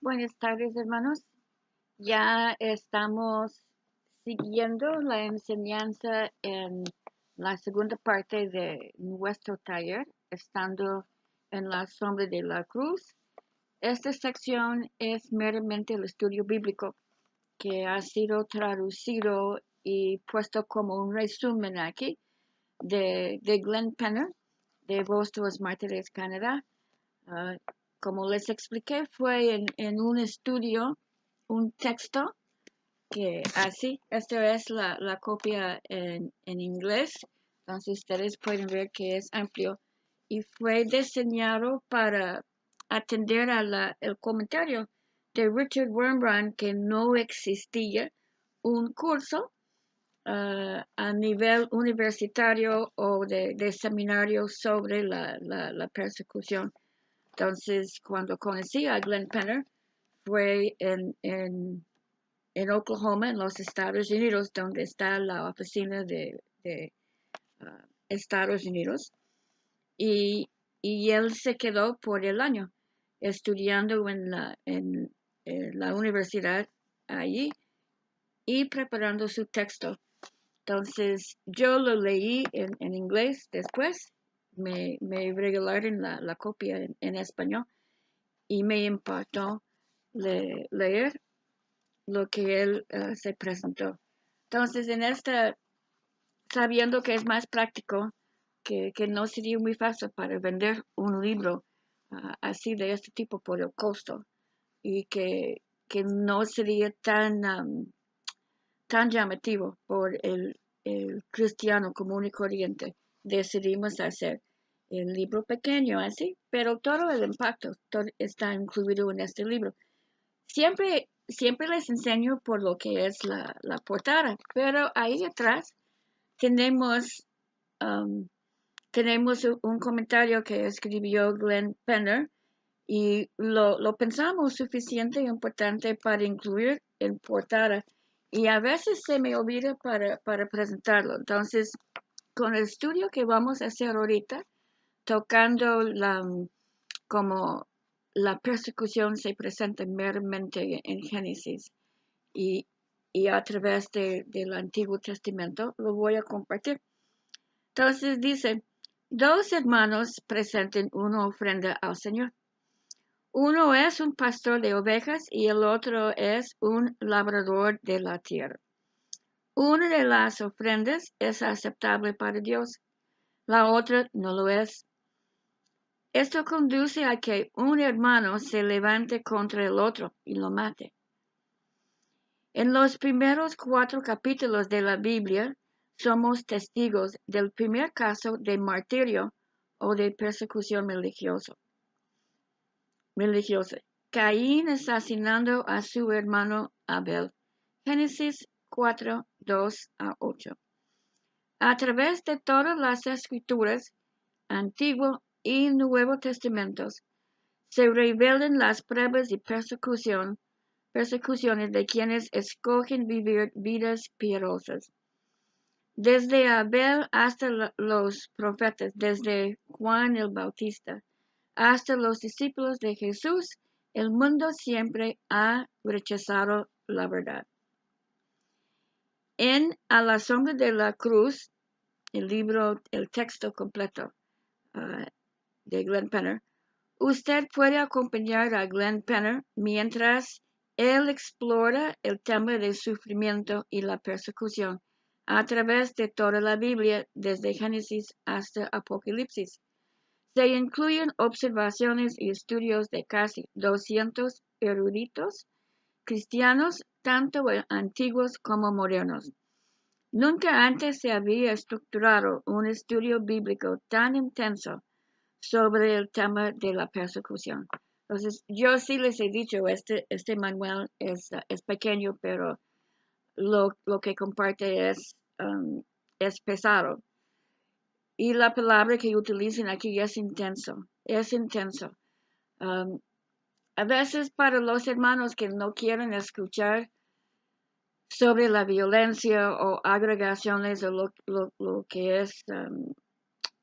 Buenas tardes, hermanos. Ya estamos siguiendo la enseñanza en la segunda parte de nuestro taller, estando en la sombra de la cruz. Esta sección es meramente el estudio bíblico que ha sido traducido y puesto como un resumen aquí de Glenn Penner, de Voz de los Mártires Canadá. Como les expliqué, fue en un estudio, un texto que así, esta es la copia en inglés, entonces ustedes pueden ver que es amplio y fue diseñado para atender el comentario de Richard Wurmbrand que no existía un curso a nivel universitario o de seminario sobre la persecución. Entonces, cuando conocí a Glenn Penner, fue en Oklahoma, en los Estados Unidos, donde está la oficina de Estados Unidos. Y él se quedó por el año estudiando en la universidad allí y preparando su texto. Entonces, yo lo leí en inglés después, me regalaron la copia en español y me impactó leer lo que él se presentó. Entonces, sabiendo que es más práctico, que no sería muy fácil para vender un libro así de este tipo por el costo y que no sería tan llamativo por el cristiano común y corriente, decidimos hacer el libro pequeño así, pero todo el impacto está incluido en este libro. Siempre les enseño por lo que es la portada, pero ahí atrás tenemos, um, tenemos un comentario que escribió Glenn Penner y lo pensamos suficiente e importante para incluir en portada y a veces se me olvida para presentarlo. Entonces, con el estudio que vamos a hacer ahorita, tocando como la persecución se presenta meramente en Génesis y, y a través del Antiguo Testamento, lo voy a compartir. Entonces dice, dos hermanos presenten una ofrenda al Señor. Uno es un pastor de ovejas y el otro es un labrador de la tierra. Una de las ofrendas es aceptable para Dios, la otra no lo es. Esto conduce a que un hermano se levante contra el otro y lo mate. En los primeros 4 capítulos de la Biblia somos testigos del primer caso de martirio o de persecución religiosa. Caín asesinando a su hermano Abel. Génesis 4, 2 a 8. A través de todas las escrituras, Antiguo y Nuevo Testamentos, se revelan las pruebas y persecuciones de quienes escogen vivir vidas piadosas. Desde Abel hasta los profetas, desde Juan el Bautista hasta los discípulos de Jesús, el mundo siempre ha rechazado la verdad. En A la sombra de la cruz, el texto completo de Glenn Penner, usted puede acompañar a Glenn Penner mientras él explora el tema del sufrimiento y la persecución a través de toda la Biblia, desde Génesis hasta Apocalipsis. Se incluyen observaciones y estudios de casi 200 eruditos cristianos, tanto antiguos como modernos. Nunca antes se había estructurado un estudio bíblico tan intenso sobre el tema de la persecución. Entonces, yo sí les he dicho, este manual es pequeño, pero lo que comparte es pesado. Y la palabra que utilizan aquí es intenso, es intenso. A veces para los hermanos que no quieren escuchar sobre la violencia o agregaciones o lo que es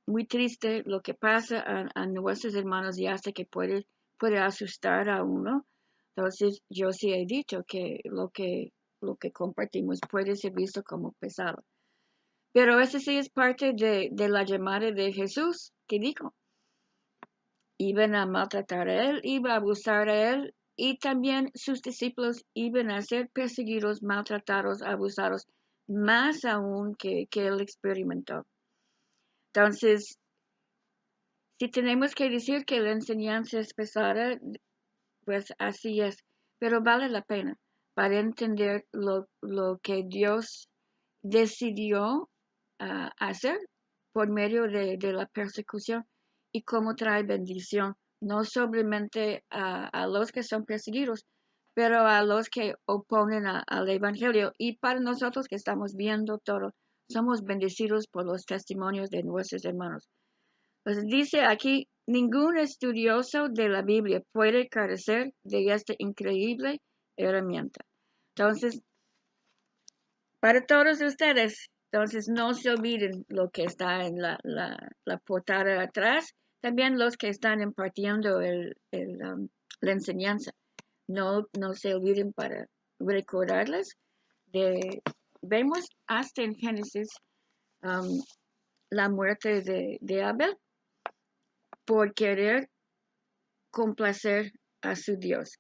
muy triste, lo que pasa a nuestros hermanos y hasta que puede asustar a uno, Entonces, yo sí he dicho que lo que compartimos puede ser visto como pesado. Pero eso sí es parte de la llamada de Jesús, que dijo, iban a maltratar a él, iba a abusar de él, y también sus discípulos iban a ser perseguidos, maltratados, abusados, más aún que él experimentó. Entonces, si tenemos que decir que la enseñanza es pesada, pues así es, pero vale la pena para entender lo que Dios decidió hacer por medio de la persecución y cómo trae bendición, no solamente a los que son perseguidos, pero a los que oponen al Evangelio. Y para nosotros que estamos viendo todo, somos bendecidos por los testimonios de nuestros hermanos. Pues dice aquí, ningún estudioso de la Biblia puede carecer de esta increíble herramienta. Entonces, para todos ustedes, entonces no se olviden lo que está en la portada atrás, también los que están impartiendo la enseñanza. No se olviden para recordarles vemos hasta en Génesis la muerte de Abel por querer complacer a su Dios.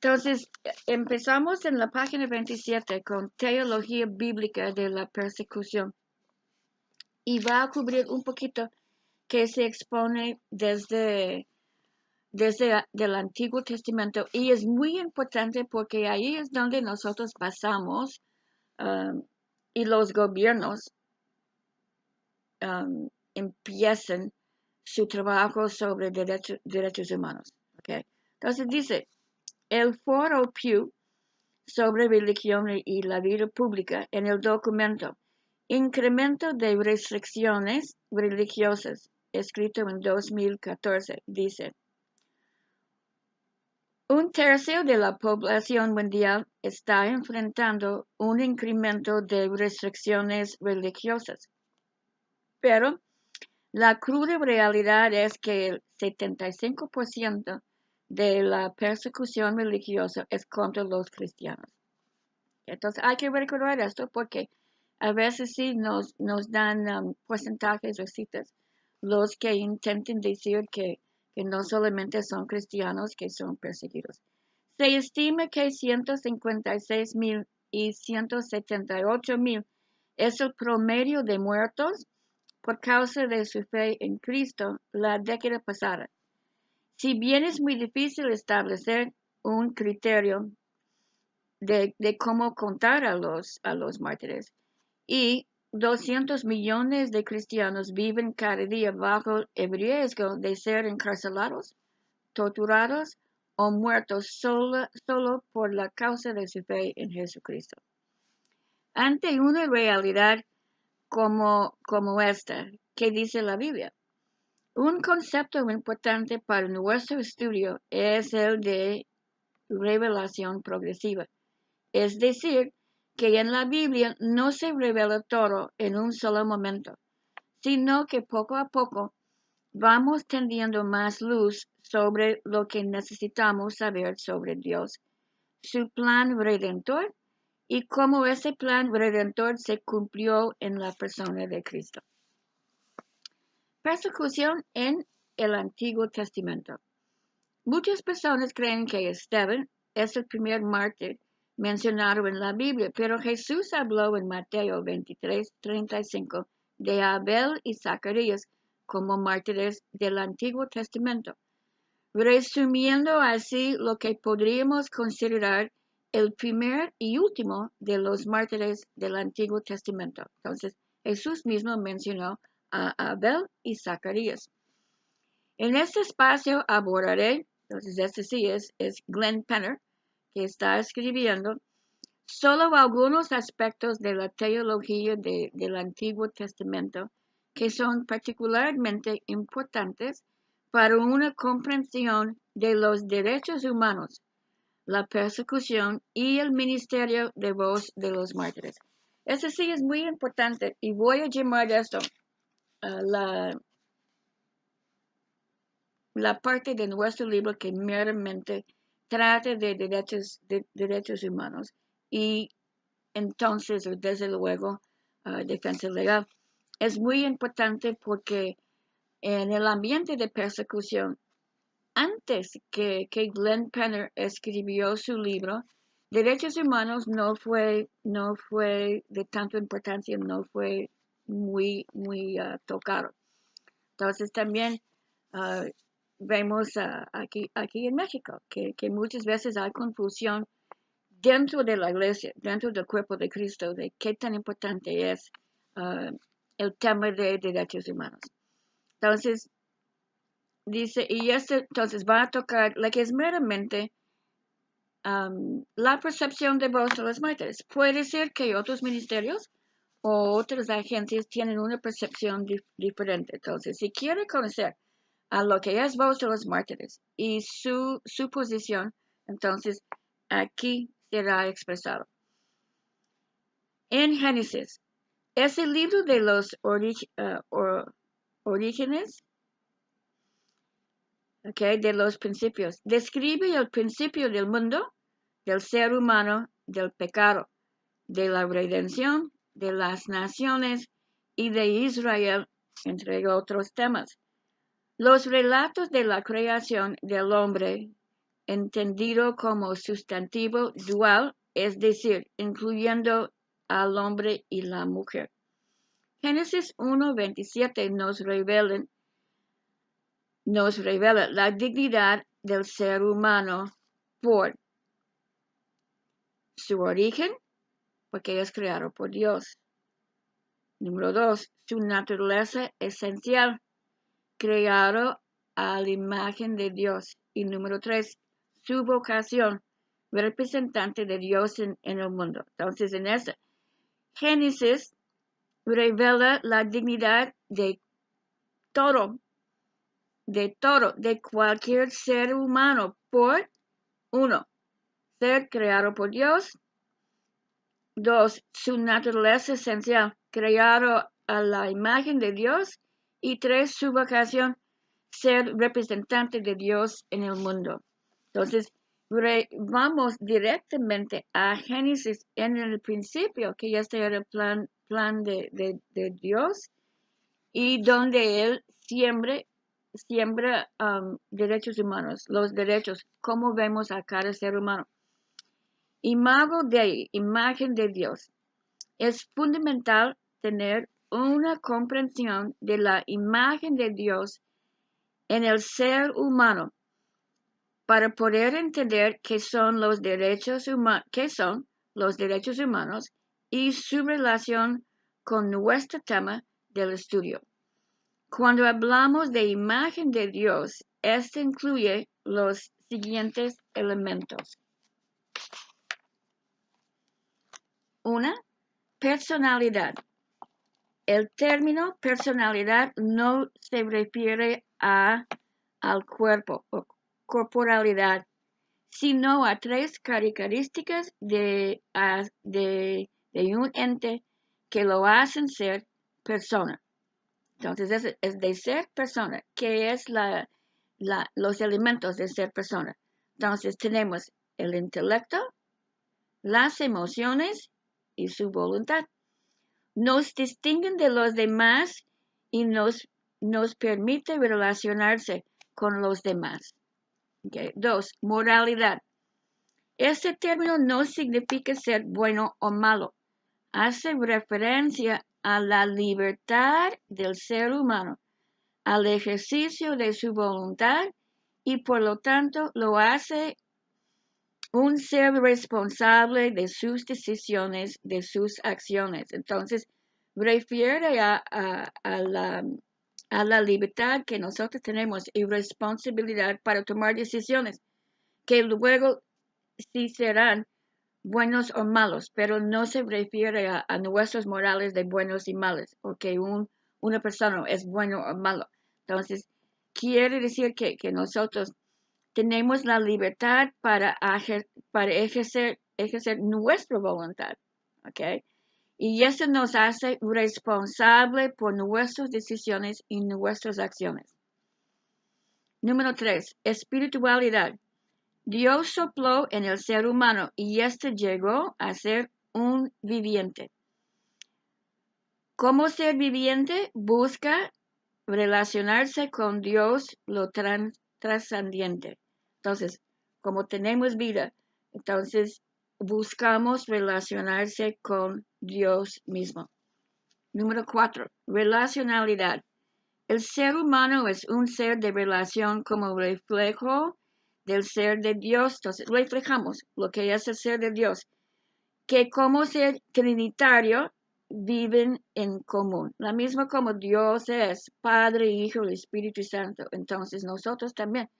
Entonces, empezamos en la página 27 con teología bíblica de la persecución y va a cubrir un poquito que se expone desde el Antiguo Testamento y es muy importante porque ahí es donde nosotros pasamos y los gobiernos empiezan su trabajo sobre derechos humanos. Okay. Entonces dice, el foro Pew sobre religión y la vida pública en el documento Incremento de restricciones religiosas, escrito en 2014, dice, un tercio de la población mundial está enfrentando un incremento de restricciones religiosas, pero la cruda realidad es que el 75% de la persecución religiosa es contra los cristianos. Entonces hay que recordar esto porque a veces sí nos dan porcentajes o citas los que intenten decir que no solamente son cristianos que son perseguidos. Se estima que 156,000 y 178,000 es el promedio de muertos por causa de su fe en Cristo la década pasada. Si bien es muy difícil establecer un criterio de cómo contar a los mártires, y 200 millones de cristianos viven cada día bajo el riesgo de ser encarcelados, torturados o muertos solo por la causa de su fe en Jesucristo. Ante una realidad como esta, ¿qué dice la Biblia? Un concepto importante para nuestro estudio es el de revelación progresiva, es decir, que en la Biblia no se revela todo en un solo momento, sino que poco a poco vamos teniendo más luz sobre lo que necesitamos saber sobre Dios, su plan redentor y cómo ese plan redentor se cumplió en la persona de Cristo. Persecución en el Antiguo Testamento. Muchas personas creen que Esteban es el primer mártir mencionado en la Biblia, pero Jesús habló en Mateo 23:35 de Abel y Zacarías como mártires del Antiguo Testamento, resumiendo así lo que podríamos considerar el primer y último de los mártires del Antiguo Testamento. Entonces, Jesús mismo mencionó a Abel y Zacarías. En este espacio abordaré, entonces este sí es Glenn Penner, que está escribiendo, solo algunos aspectos de la teología del Antiguo Testamento que son particularmente importantes para una comprensión de los derechos humanos, la persecución y el ministerio de voz de los mártires. Eso sí es muy importante y voy a llamar esto la parte de nuestro libro que meramente trata de derechos humanos y entonces, desde luego, defensa legal. Es muy importante porque en el ambiente de persecución, antes que Glenn Penner escribió su libro, derechos humanos no fue de tanta importancia, no fue muy tocado. Entonces también vemos aquí en México que muchas veces hay confusión dentro de la iglesia, dentro del cuerpo de Cristo, de qué tan importante es el tema de derechos humanos. Entonces, dice, y entonces va a tocar la que es meramente la percepción de voz de los mártires. Puede ser que otros ministerios o otras agencias tienen una percepción diferente. Entonces, si quiere conocer a lo que es voz de los mártires y su posición, entonces aquí será expresado. En Génesis, es el libro de los orígenes, de los principios. Describe el principio del mundo, del ser humano, del pecado, de la redención, de las naciones y de Israel, entre otros temas. Los relatos de la creación del hombre, entendido como sustantivo dual, es decir, incluyendo al hombre y la mujer. Génesis 1:27 nos revela la dignidad del ser humano por su origen, porque es creado por Dios. Número 2, su naturaleza esencial, creado a la imagen de Dios. Y número 3, su vocación, representante de Dios en el mundo. Entonces, en este Génesis revela la dignidad de todo, de cualquier ser humano, por 1, ser creado por Dios; 2, su naturaleza esencial, creado a la imagen de Dios; y 3, su vocación, ser representante de Dios en el mundo. Entonces, vamos directamente a Génesis en el principio, que ya este era el plan de Dios, y donde Él siembra derechos humanos, los derechos, como vemos a cada ser humano. Imago Dei, imagen de Dios. Es fundamental tener una comprensión de la imagen de Dios en el ser humano para poder entender qué son los derechos humanos y su relación con nuestro tema del estudio. Cuando hablamos de imagen de Dios, esto incluye los siguientes elementos. 1. Personalidad. El término personalidad no se refiere al cuerpo o corporalidad, sino a 3 características de un ente que lo hacen ser persona. Entonces, es de ser persona, que es los elementos de ser persona. Entonces, tenemos el intelecto, las emociones y su voluntad. Nos distinguen de los demás y nos permite relacionarse con los demás. 2. Moralidad. Este término no significa ser bueno o malo. Hace referencia a la libertad del ser humano, al ejercicio de su voluntad, y por lo tanto lo hace un ser responsable de sus decisiones, de sus acciones. Entonces, refiere a la libertad que nosotros tenemos y responsabilidad para tomar decisiones que luego sí serán buenos o malos, pero no se refiere a nuestros morales de buenos y malos, o que una persona es bueno o malo. Entonces, quiere decir que nosotros tenemos la libertad para ejercer nuestra voluntad, ¿ok? Y eso nos hace responsable por nuestras decisiones y nuestras acciones. Número 3, espiritualidad. Dios sopló en el ser humano y éste llegó a ser un viviente. Como ser viviente busca relacionarse con Dios, lo trascendiente. Entonces, como tenemos vida, entonces buscamos relacionarse con Dios mismo. Número 4, relacionalidad. El ser humano es un ser de relación como reflejo del ser de Dios. Entonces, reflejamos lo que es el ser de Dios, que como ser trinitario viven en común. La misma como Dios es Padre, Hijo y Espíritu Santo. Entonces, nosotros también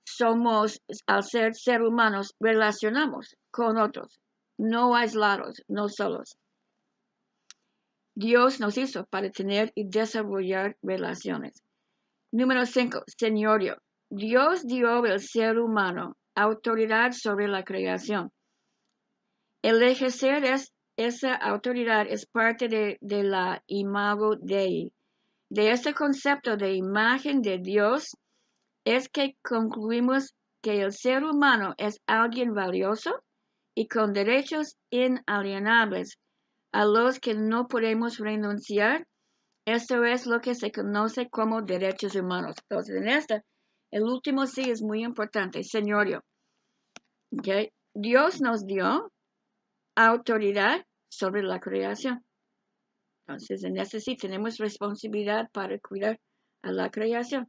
somos, al ser humanos, relacionamos con otros, no aislados, no solos. Dios nos hizo para tener y desarrollar relaciones. Número 5, señorío. Dios dio al ser humano autoridad sobre la creación. El ejercer esa autoridad es parte de la imago Dei. De este concepto de imagen de Dios es que concluimos que el ser humano es alguien valioso y con derechos inalienables a los que no podemos renunciar. Esto es lo que se conoce como derechos humanos. Entonces, el último sí es muy importante, señorío. ¿Okay? Dios nos dio autoridad sobre la creación. Entonces, en este sí tenemos responsabilidad para cuidar a la creación.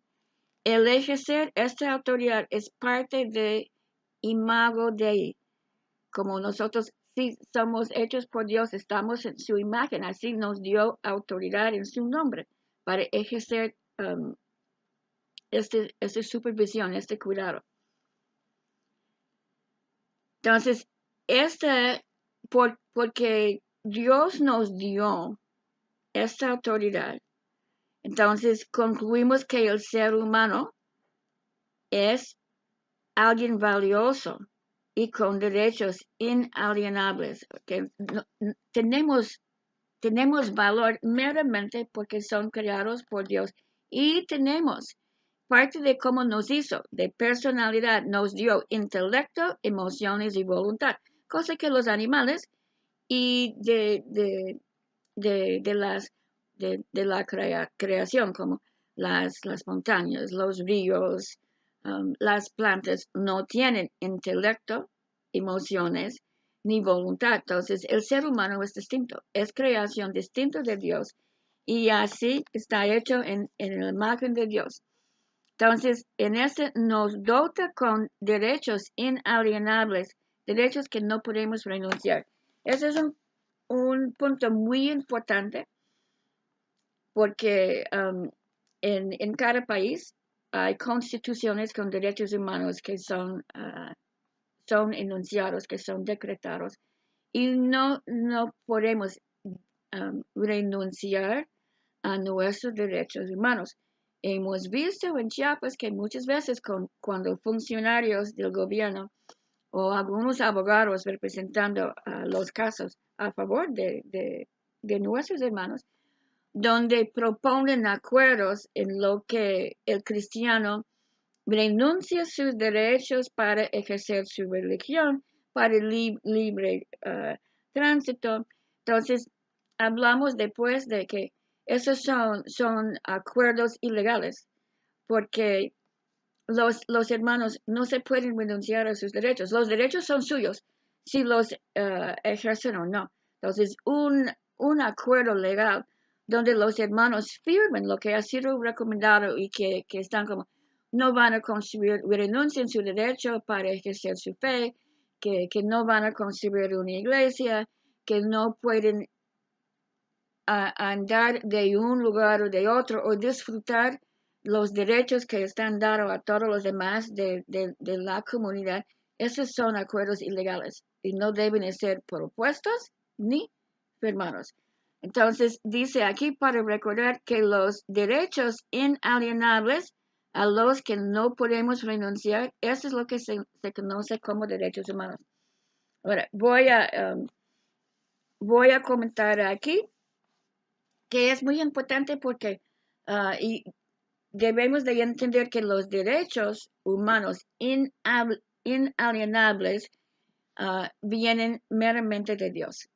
El ejercer esta autoridad es parte de imago Dei. Como nosotros sí somos hechos por Dios, estamos en su imagen, así nos dio autoridad en su nombre para ejercer esta supervisión, este cuidado. Entonces, porque Dios nos dio esta autoridad, entonces concluimos que el ser humano es alguien valioso y con derechos inalienables. Que tenemos valor meramente porque son creados por Dios y tenemos parte de cómo nos hizo, de personalidad, nos dio intelecto, emociones y voluntad, cosa que los animales y de la creación, como las montañas, los ríos, las plantas, no tienen intelecto, emociones, ni voluntad. Entonces, el ser humano es distinto, es creación distinta de Dios y así está hecho en la imagen de Dios. Entonces, en este nos dota con derechos inalienables, derechos que no podemos renunciar. Ese es un punto muy importante porque en cada país hay constituciones con derechos humanos que son enunciados, que son decretados y no podemos renunciar a nuestros derechos humanos. Hemos visto en Chiapas que muchas veces cuando funcionarios del gobierno o algunos abogados representando los casos a favor de nuestros hermanos, donde proponen acuerdos en lo que el cristiano renuncia sus derechos para ejercer su religión, para el libre tránsito. Entonces, hablamos después de que esos son acuerdos ilegales, porque los hermanos no se pueden renunciar a sus derechos. Los derechos son suyos, si los ejercen o no. Entonces, un acuerdo legal donde los hermanos firmen lo que ha sido recomendado y que están como, no van a construir, renuncian su derecho para ejercer su fe, que no van a construir una iglesia, que no pueden andar de un lugar o de otro o disfrutar los derechos que están dados a todos los demás de la comunidad. Esos son acuerdos ilegales y no deben ser propuestos ni firmados. Entonces, dice aquí para recordar que los derechos inalienables a los que no podemos renunciar, eso es lo que se conoce como derechos humanos. Ahora, voy a comentar aquí que es muy importante porque y debemos de entender que los derechos humanos inalienables vienen meramente de Dios.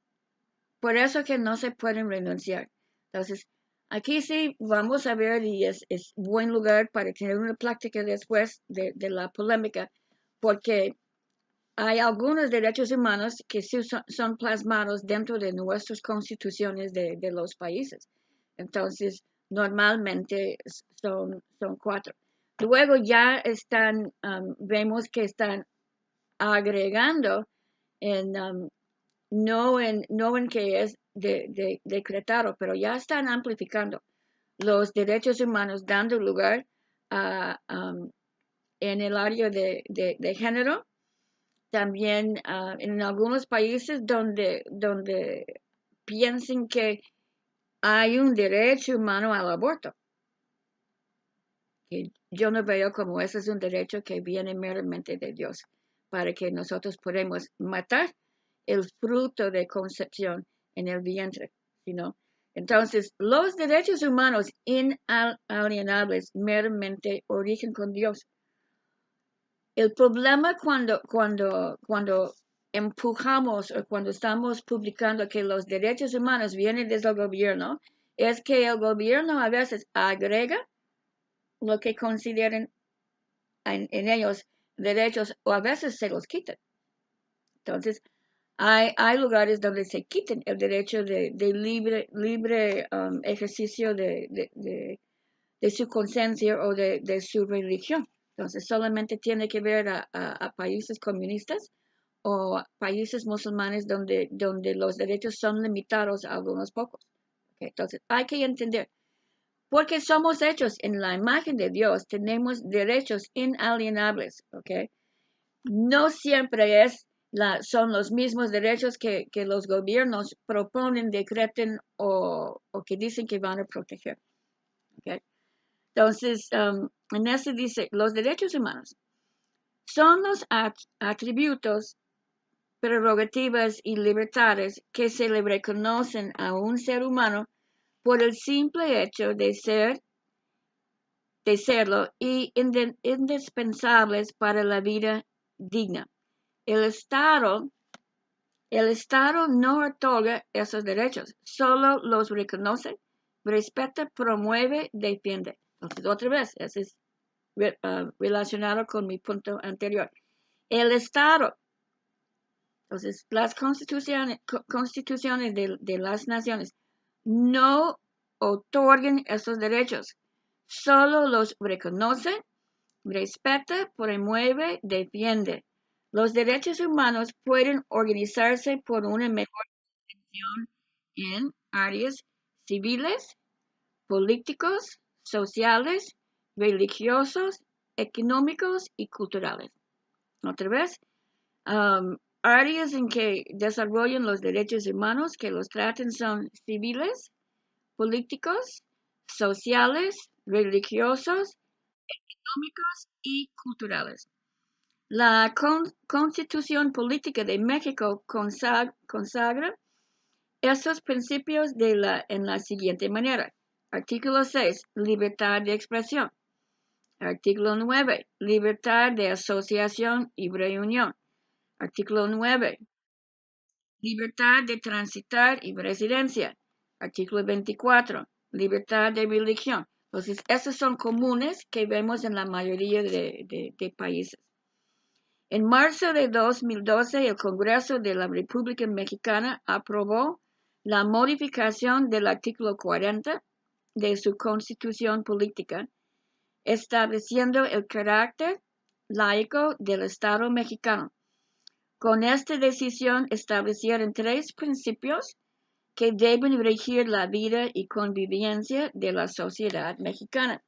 Por eso que no se pueden renunciar. Entonces, aquí sí vamos a ver, y es buen lugar para tener una plática después de la polémica, porque hay algunos derechos humanos que sí son plasmados dentro de nuestras constituciones de los países. Entonces, normalmente son 4. Luego ya vemos que están agregando en, no en que es decretado, pero ya están amplificando los derechos humanos, dando lugar a, en el área de género, también en algunos países donde piensen que hay un derecho humano al aborto. Y yo no veo como ese es un derecho que viene meramente de Dios, para que nosotros podamos matar el fruto de concepción en el vientre, ¿no? Entonces, los derechos humanos inalienables meramente origen con Dios. El problema cuando empujamos o cuando estamos publicando que los derechos humanos vienen desde el gobierno, es que el gobierno a veces agrega lo que consideren en ellos derechos o a veces se los quitan. Entonces, hay lugares donde se quiten el derecho de libre ejercicio de su conciencia o de su religión. Entonces, solamente tiene que ver a países comunistas o países musulmanes donde los derechos son limitados a algunos pocos. ¿Okay? Entonces, hay que entender, porque somos hechos en la imagen de Dios, tenemos derechos inalienables. ¿Okay? No siempre son los mismos derechos que los gobiernos proponen, decreten o que dicen que van a proteger. ¿Okay? Entonces, en ese dice, los derechos humanos son los atributos, prerrogativas y libertades que se le reconocen a un ser humano por el simple hecho de serlo y indispensables para la vida digna. El Estado no otorga esos derechos, solo los reconoce, respeta, promueve, defiende. Entonces, otra vez, eso es relacionado con mi punto anterior. El Estado, entonces, las constituciones de las naciones no otorgan esos derechos, solo los reconoce, respeta, promueve, defiende. Los derechos humanos pueden organizarse por una mejor atención en áreas civiles, políticos, sociales, religiosos, económicos y culturales. Otra vez, áreas en que desarrollan los derechos humanos que los traten son civiles, políticos, sociales, religiosos, económicos y culturales. La Constitución Política de México consagra estos principios en la siguiente manera. Artículo 6, libertad de expresión. Artículo 9, libertad de asociación y reunión. Artículo 9, libertad de transitar y residencia. Artículo 24, libertad de religión. Entonces, esos son comunes que vemos en la mayoría de países. En marzo de 2012, el Congreso de la República Mexicana aprobó la modificación del artículo 40 de su Constitución Política, estableciendo el carácter laico del Estado mexicano. Con esta decisión establecieron 3 principios que deben regir la vida y convivencia de la sociedad mexicana.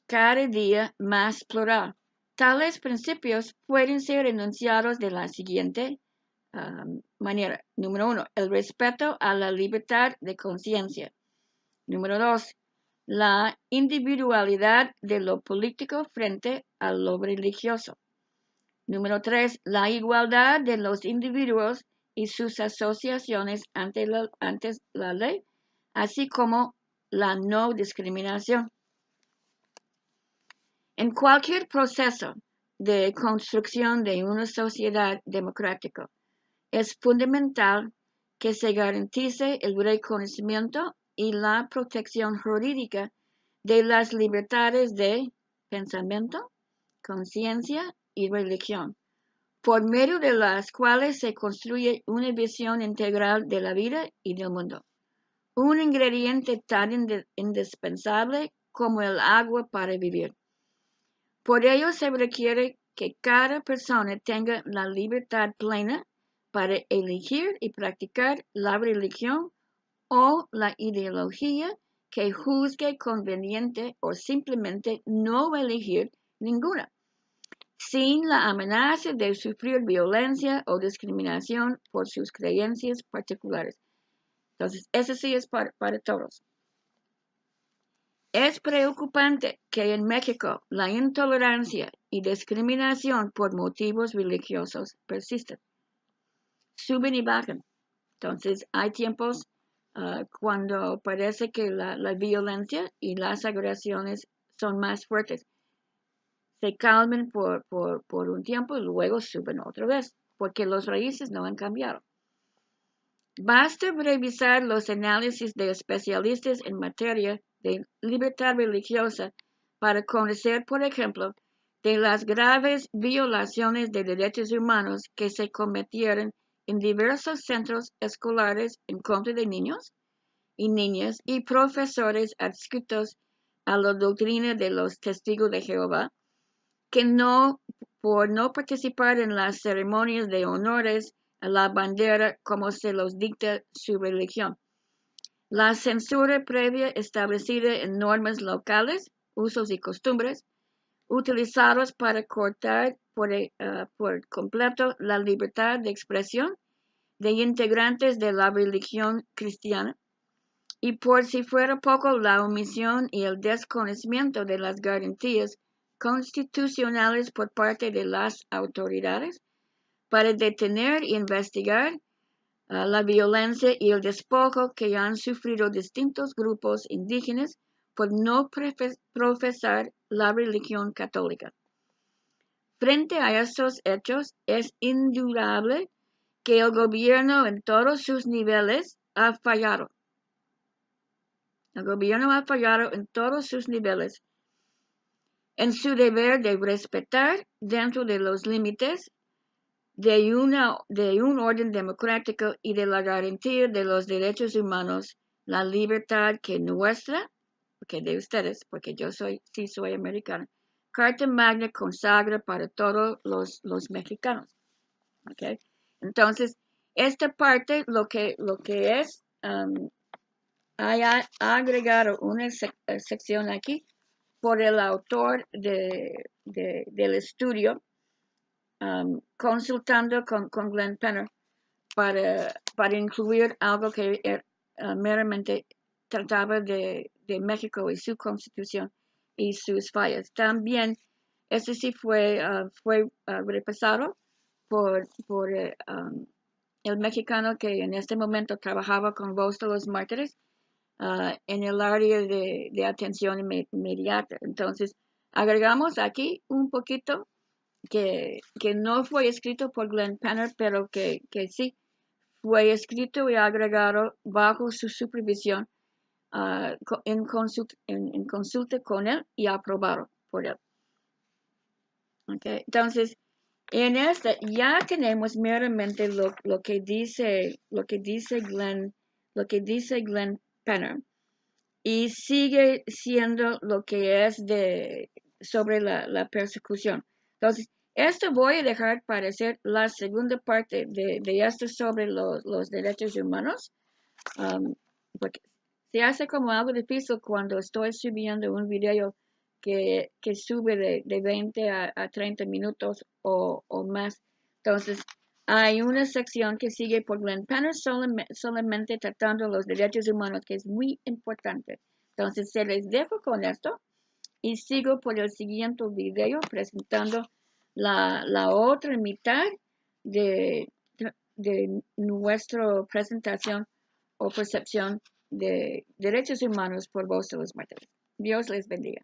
Cada día más plural. Tales principios pueden ser enunciados de la siguiente manera. Número 1, el respeto a la libertad de conciencia. Número 2, la individualidad de lo político frente a lo religioso. Número 3, la igualdad de los individuos y sus asociaciones ante la ley, así como la no discriminación. En cualquier proceso, de construcción de una sociedad democrática. Es fundamental que se garantice el reconocimiento y la protección jurídica de las libertades de pensamiento, conciencia y religión, por medio de las cuales se construye una visión integral de la vida y del mundo, un ingrediente tan indispensable como el agua para vivir. Por ello se requiere que cada persona tenga la libertad plena para elegir y practicar la religión o la ideología que juzgue conveniente o simplemente no elegir ninguna, sin la amenaza de sufrir violencia o discriminación por sus creencias particulares. Entonces, eso sí es para todos. Es preocupante que en México la intolerancia y discriminación por motivos religiosos persisten, suben y bajan. Entonces, hay tiempos cuando parece que la violencia y las agresiones son más fuertes. Se calman por un tiempo y luego suben otra vez, porque los raíces no han cambiado. Basta revisar los análisis de especialistas en materia de libertad religiosa para conocer, por ejemplo, de las graves violaciones de derechos humanos que se cometieron en diversos centros escolares en contra de niños y niñas y profesores adscritos a la doctrina de los testigos de Jehová, que por no participar en las ceremonias de honores a la bandera como se los dicta su religión. La censura previa establecida en normas locales, usos y costumbres, utilizados para cortar por completo la libertad de expresión de integrantes de la religión cristiana, y por si fuera poco la omisión y el desconocimiento de las garantías constitucionales por parte de las autoridades para detener e investigar la violencia y el despojo que han sufrido distintos grupos indígenas por no profesar la religión católica. Frente a estos hechos, es indudable que el gobierno en todos sus niveles ha fallado. El gobierno ha fallado en todos sus niveles en su deber de respetar, dentro de los límites de un orden democrático y de la garantía de los derechos humanos, la libertad que nuestra, porque de ustedes, porque yo sí soy americana, Carta Magna consagra para todos los mexicanos. ¿Okay? Entonces, esta parte lo que es, hay agregado una sección aquí por el autor del estudio, consultando con Glenn Penner para incluir algo que meramente trataba de México y su constitución y sus fallas. También, eso sí fue repasado por el mexicano que en este momento trabajaba con Voz de los Mártires en el área de atención inmediata. Entonces, agregamos aquí un poquito que no fue escrito por Glenn Penner, pero que sí fue escrito y agregado bajo su supervisión en consulta con él y aprobado por él. Okay. Entonces, en esta ya tenemos meramente lo que dice Glenn Penner, y sigue siendo lo que es sobre la persecución. Entonces, esto voy a dejar para hacer la segunda parte de esto sobre los derechos humanos, porque se hace como algo difícil cuando estoy subiendo un video que sube de 20 a 30 minutos o más. Entonces, hay una sección que sigue por Glenn Penner solamente tratando los derechos humanos, que es muy importante. Entonces, se les dejo con esto y sigo por el siguiente video presentando la otra mitad de nuestra presentación o percepción de derechos humanos por Voz de los Mártires. Dios les bendiga.